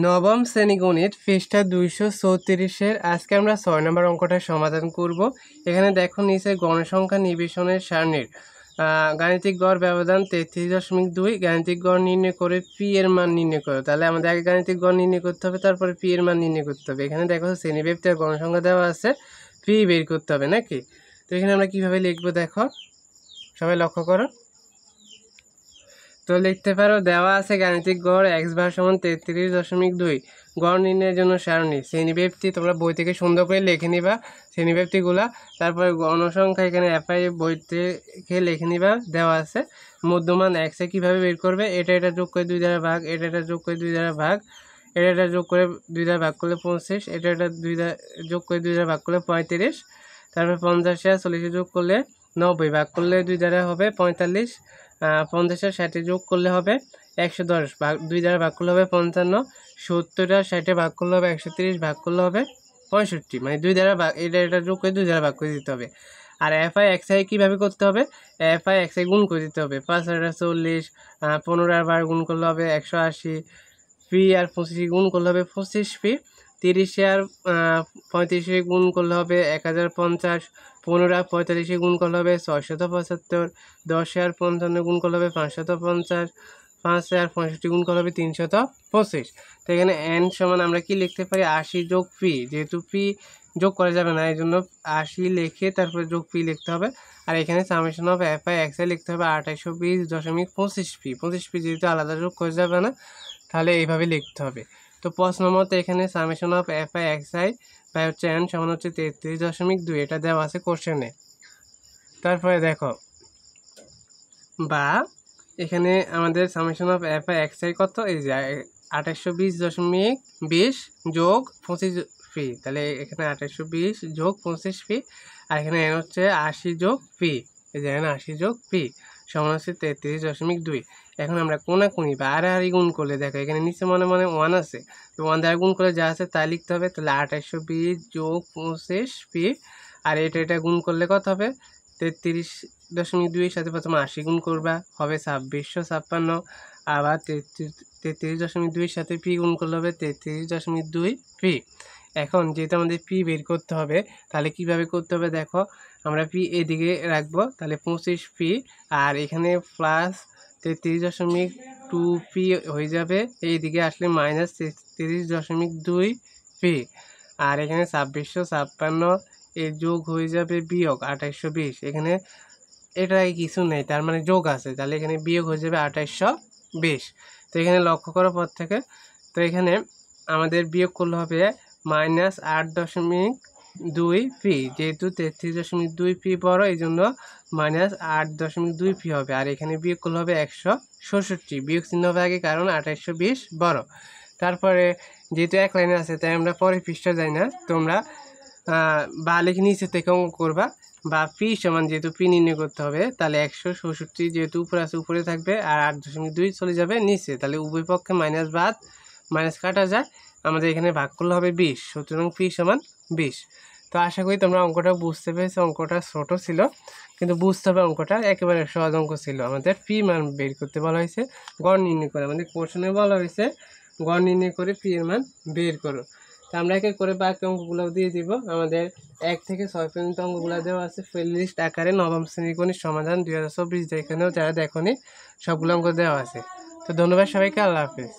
নবম শ্রেণী গণিত পৃষ্ঠা 234-এর আজকে আমরা 6 নম্বর অঙ্কটার সমাধান করব। এখানে দেখো নিচে গণসংখ্যা নিবেশনের সারণীর গাণিতিক গড় ব্যবধান 33.2, গাণিতিক গড় নির্ণয় করে পি এর মান নির্ণয় করো। তাহলে আমাদের আগে গাণিতিক গড় নির্ণয় করতে হবে, তারপরে পি এর মান নির্ণয় করতে হবে। এখানে দেখো শ্রেণীব্যাপ্তি আর গণসংখ্যা দেওয়া আছে, পি বের করতে হবে নাকি। তো এখানে আমরা কিভাবে লিখবো দেখো, সবাই লক্ষ্য করো। তো লিখতে পারো দেওয়া আছে গাণিতিক গড় x বার সমান 33.2, গড় নির্ণয়ের জন্য সারণী শ্রেণীব্যাপ্তি তোমরা বই থেকে সুন্দর করে লিখে নিবা শ্রেণীব্যাপ্তিগুলা। তারপরে গণসংখ্যা এখানে এফআই বই থেকে লিখে নিবা, দেওয়া আছে মধ্যমান x এ কীভাবে বের করবে, এটা যোগ করে 2 দ্বারা ভাগ, এটা যোগ করে 2 দ্বারা ভাগ, এটা যোগ করে 2 দ্বারা ভাগ করলে 25, এটা যোগ করে 2 দ্বারা ভাগ করলে 35, তারপর 50 আর 40 যোগ করলে 90, ভাগ করলে 2 দ্বারা হবে 45, 50 আর 60 যোগ করলে হবে 110, ভাগ 2 দ্বারা ভাগ করলে হবে 55, 70 আর 60 ভাগ করলে হবে 130, ভাগ করলে হবে 65, মানে 2 দ্বারা ভাগ, এটা যোগ করে 2 দ্বারা ভাগ করে দিতে হবে। আর এফআই এক্সআই কীভাবে করতে হবে, এফআই এক্সআই গুণ করে দিতে হবে। 5 আর 40, 15 আর 12 গুণ করলে হবে 180, পি আর 25 গুণ করলে হবে 25 পি, 30 আর 35 গুণ করলে হবে 1050, 15 আর 45 গুণ করলে হবে 675, 10 আর 55 গুণ করলে হবে 550, 5 আর 65 গুণ করলে হবে 325। তো এখানে এন সমান আমরা কি লিখতে পারি, 80 যোগ পি, যেহেতু পি যোগ করা যাবে না এই জন্য 80 লিখে তারপরে যোগ পি লিখতে হবে। আর এখানে সামেশন অফ এফআই এক্সআই লিখতে হবে 2820.25 পি, 25 পি যেহেতু আলাদা যোগ করা যাবে না তাহলে এইভাবে লিখতে হবে। তো প্রশ্ন মতো এখানে summation of FI XI by হচ্ছে এন সমান হচ্ছে 33.2, এটা দেওয়া আছে কোশ্চেনে। তারপরে দেখো বা এখানে আমাদের সামেশন অফ এফআই এক্সআই কত, এই যে 2820.20 যোগ 25 পি, তাহলে এখানে 2820 যোগ 25 পি, আর এখানে এন হচ্ছে 80 যোগ পি, এই যে এন 80 যোগ পি সমান হচ্ছে 33.2। এখন আমরা কোনাকুনি বা আড়াআড়ি গুণ করলে দেখো এখানে নিচে মনে মনে 1 আছে, তো 1 দ্বারা গুণ করলে যা আছে তাই লিখতে হবে। তাহলে 2820 যোগ 25 পি, আর এটা গুণ করলে কত হবে, 33.2 সাথে প্রথমে 80 গুণ করবা হবে 2656, আবার 33.2 সাথে পি গুণ করলে হবে 33.2 পি। এখন যেহেতু আমাদের পি বের করতে হবে তাহলে কিভাবে করতে হবে দেখো, আমরা পি এদিকে রাখবো, তাহলে 25 পি আর এখানে প্লাস 33.2 পি হয়ে যাবে, এইদিকে আসলে মাইনাস 33.2 পি, আর এখানে 2656 এর যোগ হয়ে যাবে বিয়োগ 2820, এখানে এটা কিছু নেই তার মানে যোগ আছে, তাহলে এখানে বিয়োগ হয়ে যাবে 2820। তো এখানে লক্ষ্য করো পর থেকে, তো এখানে আমাদের বিয়োগ করলে হবে মাইনাস 8.2 পি, যেহেতু 33.2 পি বড় এই জন্য মাইনাস 8.2 পি হবে, আর এখানে বিয়োগ করলে হবে 166, বিয়োগ চিহ্ন হবে আগে কারণ 2820 বড়। তারপরে যেহেতু এক লাইনে আছে তাই আমরা পরের পৃষ্ঠা যাই না, তোমরা বা লিখে নিচে থেকে অঙ্ক করবা, বা পি সমান যেহেতু পি নির্ণয় করতে হবে তাহলে 166 যেহেতু উপরে আছে উপরে থাকবে, আর 8.2 চলে যাবে নিচে, তাহলে উভয় পক্ষে মাইনাস বাদ মাইনাস কাটা যায়, আমাদের এখানে ভাগ করলে হবে 20, সুতরাং পি সমান 20। তো আশা করি তোমরা অঙ্কটা বুঝতে পেরেছো, অঙ্কটা ছোট ছিল কিন্তু বুঝতে হবে, অঙ্কটা একেবারে সহজ অঙ্ক ছিল। আমাদের পি মান বের করতে বলা হয়েছে, গড় নির্ণয় করে, আমাদের কোশ্চেনে বলা হয়েছে গড় নির্ণয় করে পি এর মান বের করো। তো আমরা একে করে বাকি অঙ্কগুলো দিয়ে দিব, আমাদের 1 থেকে 6 পর্যন্ত অঙ্কগুলো দেওয়া আছে প্লেলিস্ট আকারে, নবম শ্রেণীর গণিত সমাধান 2024, যেখানেও যারা দেখোনি সবগুলো অঙ্ক দেওয়া আছে। তো ধন্যবাদ সবাইকে, আল্লাহ হাফেজ।